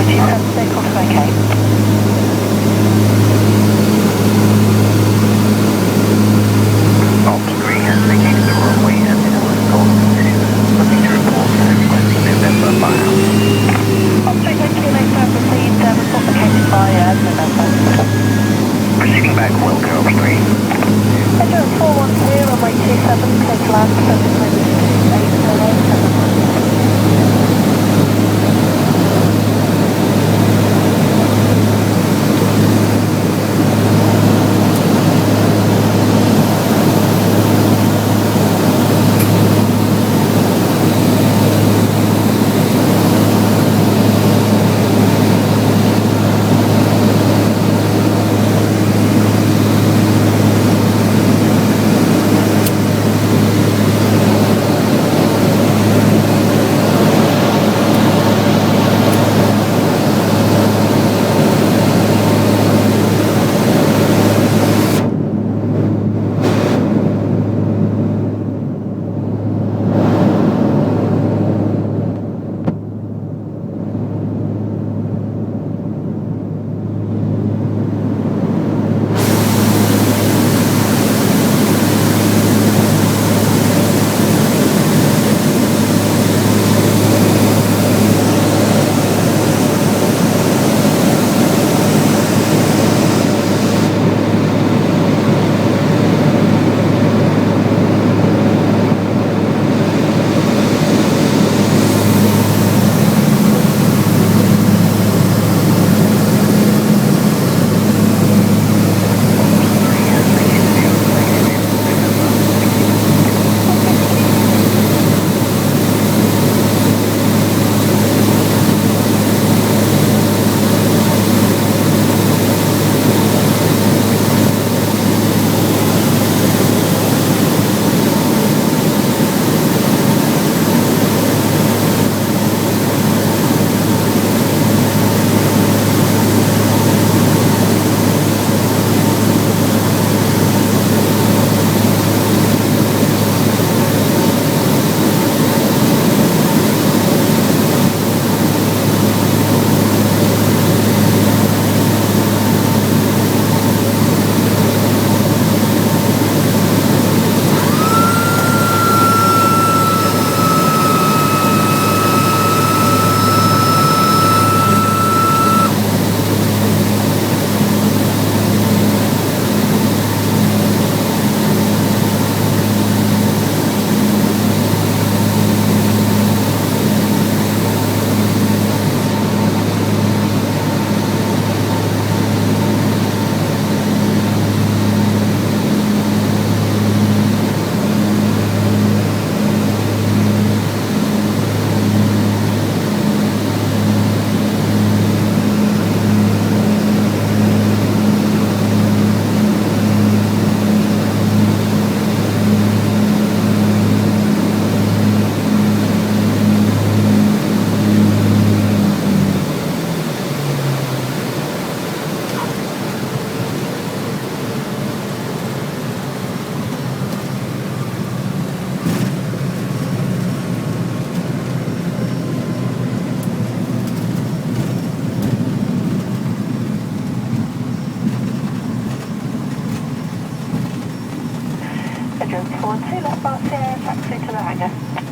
runway 27, take off vacate. Ops 3 has vacated the runway and this was called to looking to report requesting November buyout. Ops 3, thank you, next time proceed, report vacated by November. Proceeding back, Wilco Ops 3. Engine 412, runway 27, clear to land, service winds 808. Engine 412, left bar Sierra, taxi to the hangar.